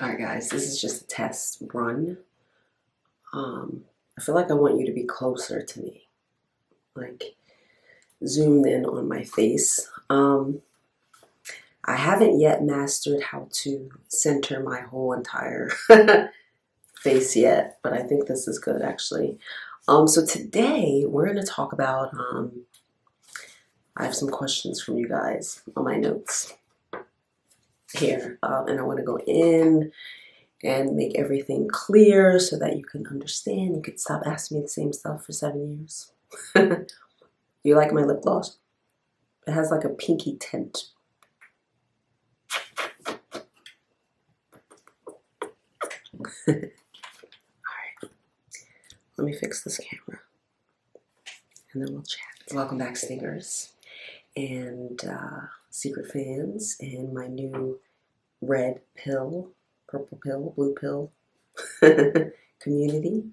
Alright guys, this is just a test run. I feel like I want you to be closer to me. Like, zoomed in on my face. I haven't yet mastered how to center my whole entire face yet, but I think this is good actually. So today we're going to talk about, I have some questions from you guys on my notes here, and I want to go in and make everything clear so that you can understand. You could stop asking me the same stuff for 7 years. You like my lip gloss? It has like a pinky tint. Alright, let me fix this camera and then we'll chat. Welcome back, Stingers and secret fans and my new red pill, purple pill, blue pill community.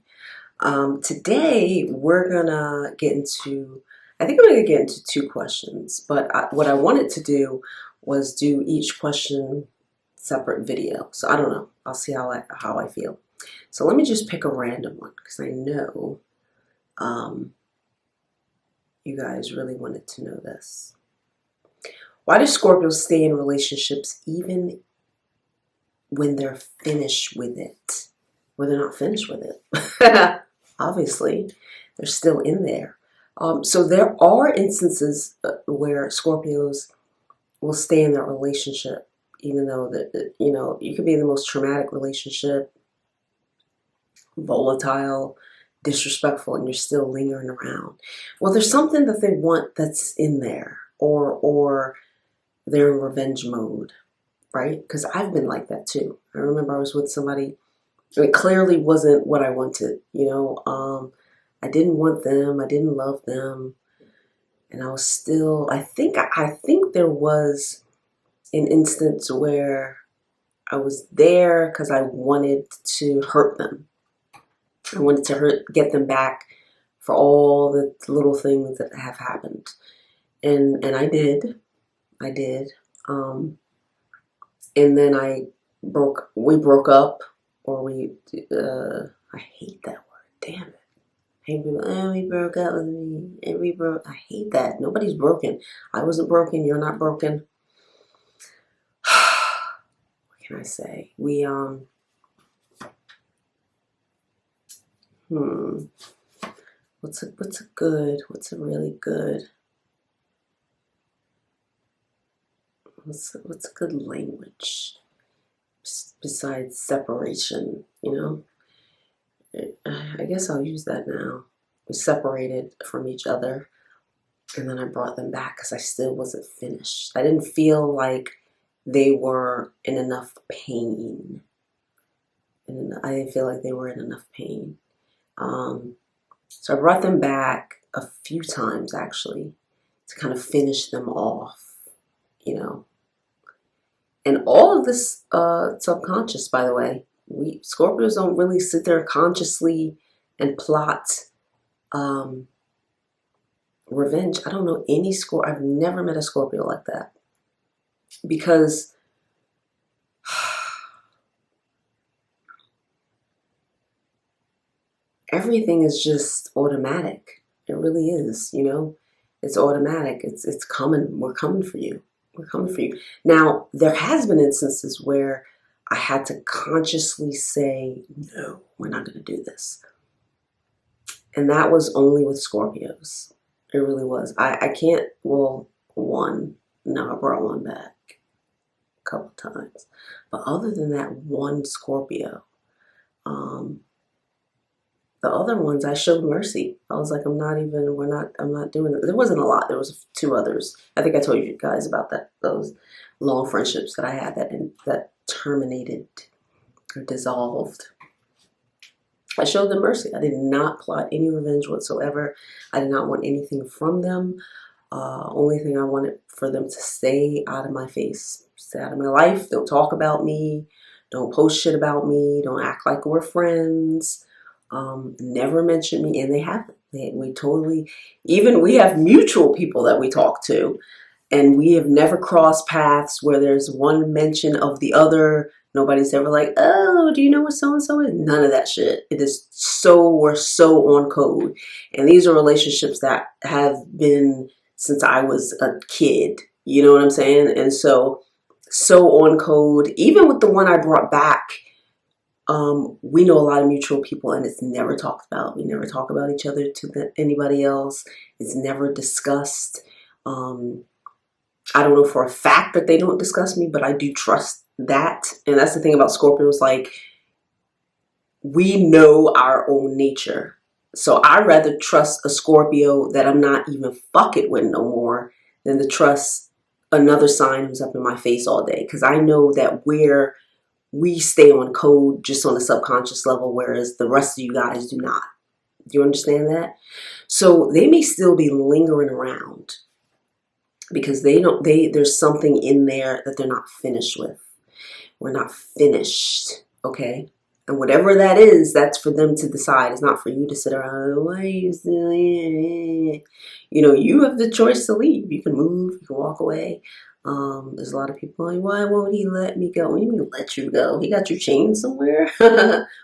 Today we're gonna get into, I think I'm gonna get into 2 questions, but what I wanted to do was do each question separate video. So I don't know, I'll see how I feel. So let me just pick a random one because I know you guys really wanted to know this. Why do Scorpios stay in relationships even when they're finished with it? Well, they're not finished with it. Obviously, they're still in there. So there are instances where Scorpios will stay in that relationship, even though you could be in the most traumatic relationship, volatile, disrespectful, and you're still lingering around. Well, there's something that they want that's in there, or they're in revenge mode, right? Because I've been like that too. I remember I was with somebody, it clearly wasn't what I wanted, I didn't want them, I didn't love them, and I was still, I think there was an instance where I was there because I wanted to hurt them. I wanted to get them back for all the little things that have happened. And I did. And then we broke up, or I hate that word, damn it. I hate people, we broke up with me, and I hate that. Nobody's broken. I wasn't broken, you're not broken. What can I say? We, what's a really good, what's a good language besides separation, I guess I'll use that now. We separated from each other and then I brought them back because I still wasn't finished. I didn't feel like they were in enough pain. And I didn't feel like they were in enough pain. So I brought them back a few times actually to kind of finish them off, And all of this subconscious, by the way. We Scorpios don't really sit there consciously and plot revenge. I don't know any I've never met a Scorpio like that. Because everything is just automatic. It really is, It's automatic. It's coming. We're coming for you. We're coming for you. Now, there has been instances where I had to consciously say, no, we're not going to do this. And that was only with Scorpios. It really was. I can't, I brought one back a couple times. But other than that one Scorpio, the other ones I showed mercy. I was like, I'm not doing it. There wasn't a lot. There was 2 others. I think I told you guys about that. Those long friendships that I had that terminated or dissolved. I showed them mercy. I did not plot any revenge whatsoever. I did not want anything from them. Only thing I wanted for them to stay out of my face, stay out of my life. Don't talk about me. Don't post shit about me. Don't act like we're friends. Never mention me, and they haven't. We have mutual people that we talk to, And we have never crossed paths where there's one mention of the other. Nobody's ever like, oh, do you know what so-and-so is? None of that shit. It is so, we're so on code. And these are relationships that have been since I was a kid. You know what I'm saying? And so on code. Even with the one I brought back, we know a lot of mutual people, and it's never talked about. We never talk about each other to anybody else. It's never discussed. I don't know for a fact that they don't discuss me, but I do trust that. And that's the thing about Scorpios, like, we know our own nature. So I'd rather trust a Scorpio that I'm not even fucking with no more than to trust another sign who's up in my face all day. Because I know that we stay on code just on a subconscious level, whereas the rest of you guys do not. Do you understand that? So they may still be lingering around because there's something in there that they're not finished with. We're not finished, okay? And whatever that is, that's for them to decide. It's not for you to sit around, why are you still here? You know, you have the choice to leave. You can move, you can walk away. There's a lot of people like, why won't he let me go? What do you mean let you go? He got you chained somewhere?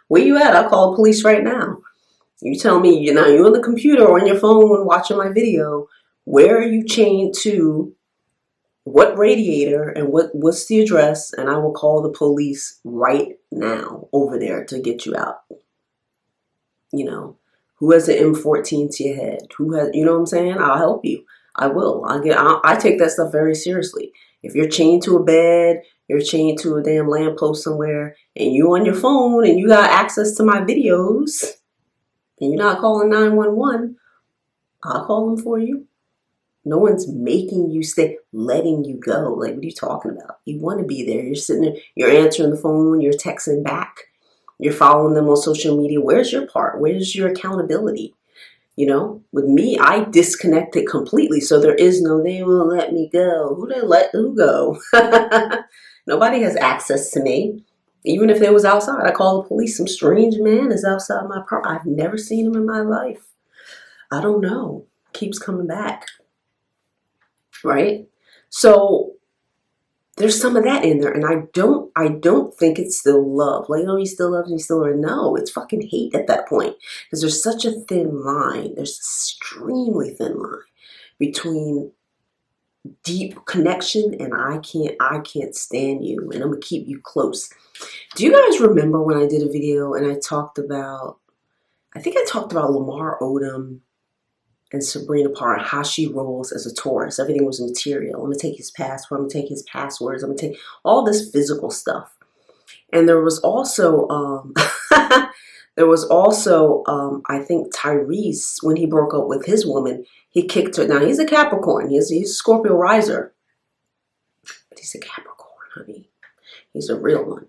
Where you at? I'll call the police right now. You tell me, you're on the computer or on your phone watching my video. Where are you chained to? What radiator and what's the address? And I will call the police right now over there to get you out. You know, who has an M14 to your head? Who has, you know what I'm saying? I'll help you. I will. I take that stuff very seriously. If you're chained to a bed, you're chained to a damn lamppost somewhere, and you on your phone and you got access to my videos, and you're not calling 911, I'll call them for you. No one's making you stay, letting you go. Like, what are you talking about? You want to be there. You're sitting there, you're answering the phone, you're texting back, you're following them on social media. Where's your part? Where's your accountability? You know, with me, I disconnected completely. So there is no, they won't let me go. Who they let who go? Nobody has access to me. Even if they was outside, I call the police. Some strange man is outside my car. I've never seen him in my life. I don't know. Keeps coming back. Right? So there's some of that in there, and I don't think it's still love. Like, oh, he still loves me, still, or no, it's fucking hate at that point, because there's such a thin line. There's an extremely thin line between deep connection and I can't stand you, and I'm gonna keep you close. Do you guys remember when I did a video and I talked about, I think I talked about Lamar Odom and Sabrina Parr, how she rolls as a Taurus. Everything was material. I'm going to take his passport. I'm going to take his passwords. I'm going to take all this physical stuff. And there was also, I think Tyrese, when he broke up with his woman, he kicked her. Now, he's a Capricorn. He's a Scorpio riser. But he's a Capricorn, honey. He's a real one.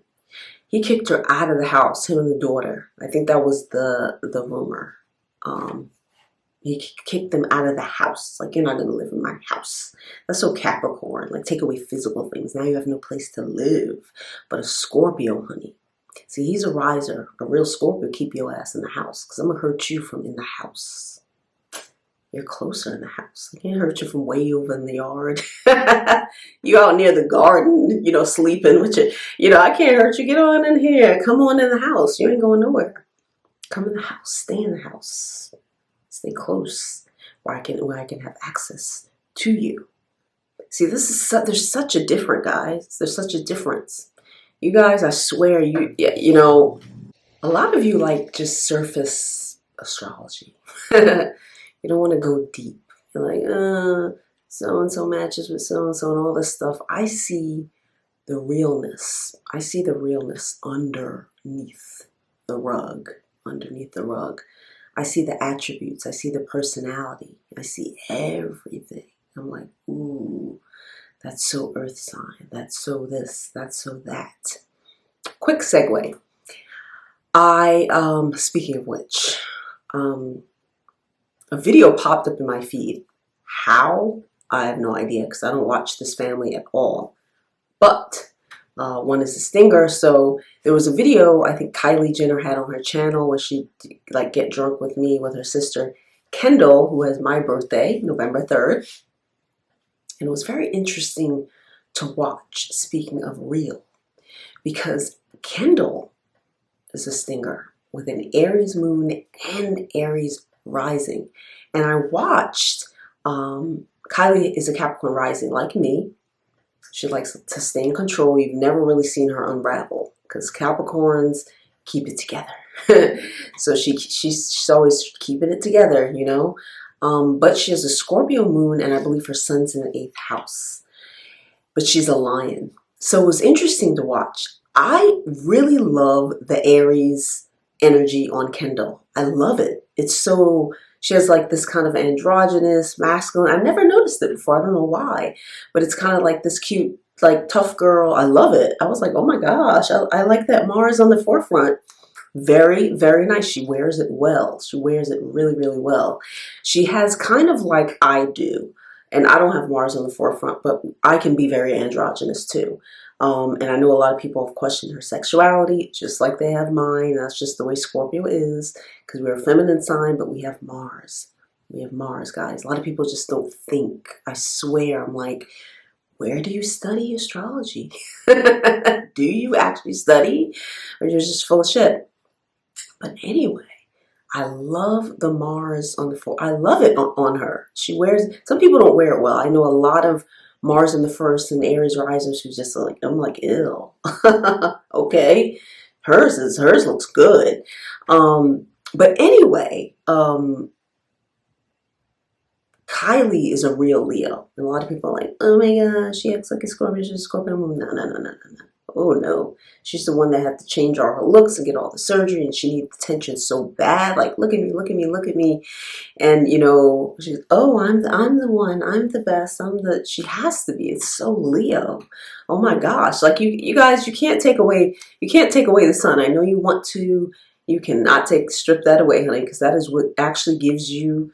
He kicked her out of the house, him and the daughter. I think that was the rumor. He kicked them out of the house. Like, you're not going to live in my house. That's so Capricorn. Like, take away physical things. Now you have no place to live. But a Scorpio, honey. See, he's a riser. A real Scorpio, keep your ass in the house. Because I'm going to hurt you from in the house. You're closer in the house. I can't hurt you from way over in the yard. You out near the garden, you know, sleeping with your, you know, I can't hurt you. Get on in here. Come on in the house. You ain't going nowhere. Come in the house. Stay in the house. Stay close, where I can have access to you. See, there's such a difference, guys. There's such a difference. You guys, I swear, you know, a lot of you like just surface astrology. You don't want to go deep. You're like, so-and-so matches with so-and-so and all this stuff. I see the realness. I see the realness underneath the rug. I see the attributes. I see the personality. I see everything. I'm like, ooh, that's so earth sign. That's so this. That's so that. Quick segue. Speaking of which, a video popped up in my feed. How? I have no idea, because I don't watch this family at all. But one is a stinger. So there was a video I think Kylie Jenner had on her channel where she like get drunk with me with her sister Kendall, who has my birthday, November 3rd. And it was very interesting to watch, speaking of real, because Kendall is a stinger with an Aries moon and Aries rising. And I watched, Kylie is a Capricorn rising like me. She likes to stay in control. You've never really seen her unravel because Capricorns keep it together. So she's always keeping it together, you know. But she has a Scorpio moon, and I believe her sun's in the 8th house. But she's a lion. So it was interesting to watch. I really love the Aries energy on Kendall. I love it. It's so, she has like this kind of androgynous, masculine. I never noticed it before. I don't know why. But it's kind of like this cute, like tough girl. I love it. I was like, oh my gosh, I like that Mars on the forefront. Very, very nice. She wears it well. She wears it really, really well. She has kind of like I do. And I don't have Mars on the forefront, but I can be very androgynous too. And I know a lot of people have questioned her sexuality, just like they have mine. That's just the way Scorpio is, because we're a feminine sign, but we have Mars. We have Mars, guys. A lot of people just don't think. I swear, I'm like, where do you study astrology? Do you actually study? Or you're just full of shit? But anyway, I love the Mars on the floor. I love it on her. She wears, some people don't wear it well. I know a lot of Mars in the first and Aries risers who's just like, I'm like, ew. Okay. Hers looks good. But anyway, Kylie is a real Leo. And a lot of people are like, oh my gosh, she acts like a Scorpio, she's a Scorpio moon. No. Oh no. She's the one that had to change all her looks and get all the surgery, and she needs attention so bad. Like, look at me, look at me, look at me. And you know, she's, oh, I'm the one, I'm the best, she has to be. It's so Leo. Oh my gosh. Like you guys, you can't take away the sun. I know you want to, you cannot strip that away, honey, because that is what actually gives you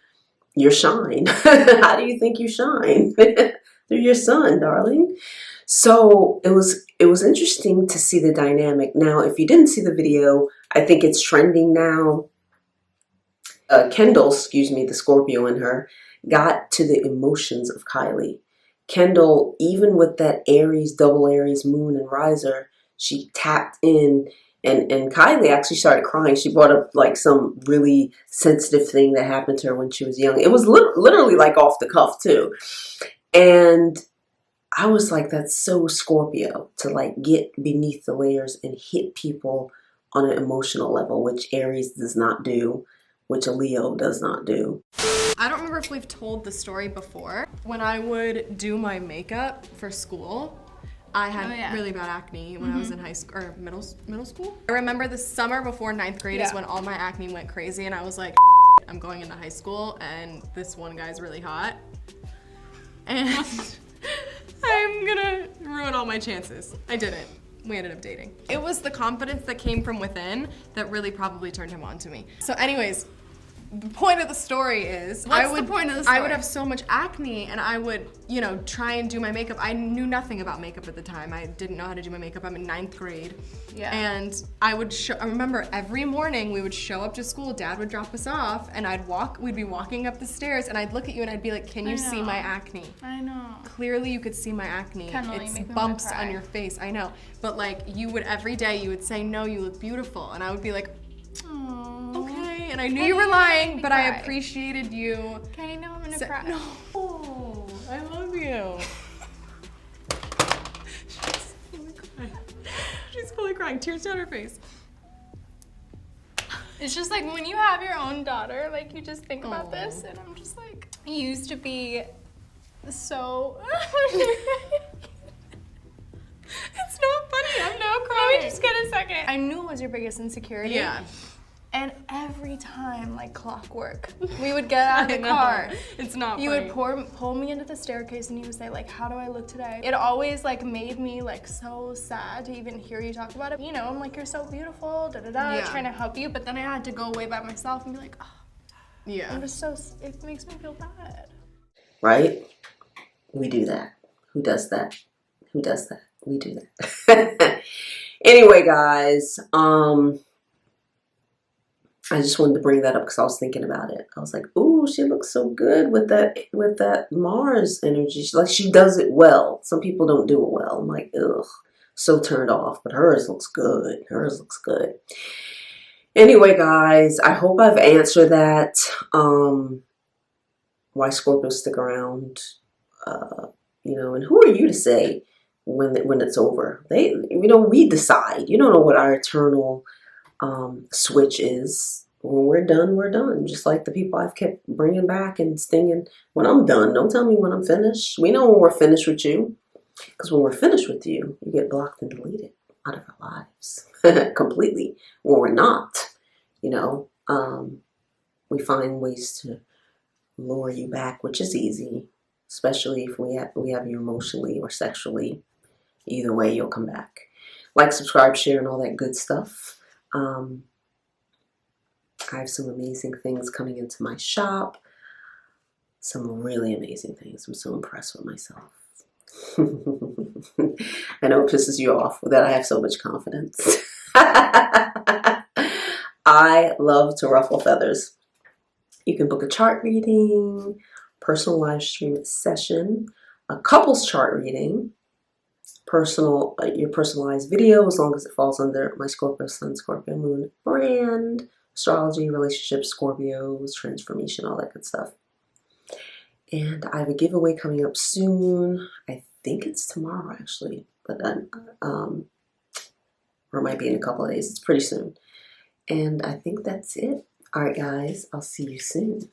your shine. How do you think you shine? Through your sun, darling. So it was interesting to see the dynamic. Now, if you didn't see the video, I think it's trending now. Kendall, the Scorpio in her, got to the emotions of Kylie. Kendall, even with that Aries, double Aries moon and riser, she tapped in, and Kylie actually started crying. She brought up like some really sensitive thing that happened to her when she was young. It was literally like off the cuff too. And I was like, that's so Scorpio, to like get beneath the layers and hit people on an emotional level, which Aries does not do, which a Leo does not do. I don't remember if we've told the story before. When I would do my makeup for school, I had really bad acne when I was in high school, or middle school. I remember the summer before 9th grade is when all my acne went crazy, and I was like, I'm going into high school and this one guy's really hot. And I'm gonna ruin all my chances. I didn't. We ended up dating. It was the confidence that came from within that really probably turned him on to me. So anyways, the point of the story is, What's the point of the story? I would have so much acne, and I would, you know, try and do my makeup. I knew nothing about makeup at the time. I didn't know how to do my makeup. I'm in 9th grade. Yeah. And I remember every morning we would show up to school, Dad would drop us off, and we'd be walking up the stairs, and I'd look at you and I'd be like, can you see my acne? I know. Clearly you could see my acne. Kendall, it's bumps on your face, I know. But like, every day you would say, no, you look beautiful. And I would be like, okay, and I knew you were lying, but I appreciated you. Okay, now I'm gonna cry. No, I love you. She's fully crying, tears down her face. It's just like when you have your own daughter, like you just think about this, and I'm just like, you used to be so. It's not funny, I'm now crying. Let me just get a second. I knew it was your biggest insecurity. Yeah. And every time, like clockwork, we would get out of the car. It's not funny. You would pull me into the staircase and you would say, like, how do I look today? It always like made me like so sad to even hear you talk about it. You know, I'm like, you're so beautiful, trying to help you. But then I had to go away by myself and be like, oh. Yeah. I'm just so, it makes me feel bad. Right? We do that. Who does that? Who does that? We do that. Anyway, guys, I just wanted to bring that up because I was thinking about it. I was like, ooh, she looks so good with that Mars energy. She does it well. Some people don't do it well. I'm like, ugh, so turned off. But hers looks good. Hers looks good. Anyway, guys, I hope I've answered that. Why Scorpios stick around. You know, and who are you to say when it's over? We decide. You don't know what our eternal switch is. When we're done, we're done. Just like the people I've kept bringing back and stinging. When I'm done, don't tell me when I'm finished. We know when we're finished with you. Because when we're finished with you, you get blocked and deleted out of our lives. Completely. When we're not, you know, we find ways to lure you back, which is easy. Especially if we have you emotionally or sexually. Either way, you'll come back. Like, subscribe, share, and all that good stuff. I have some amazing things coming into my shop. Some really amazing things. I'm so impressed with myself. I know it pisses you off that I have so much confidence. I love to ruffle feathers. You can book a chart reading, personal live stream session, a couples chart reading, your personalized video, as long as it falls under my Scorpio Sun, Scorpio Moon brand, astrology, relationships, Scorpios, transformation, all that good stuff. And I have a giveaway coming up soon. I think it's tomorrow, actually, but then, or it might be in a couple of days. It's pretty soon. And I think that's it. All right, guys, I'll see you soon.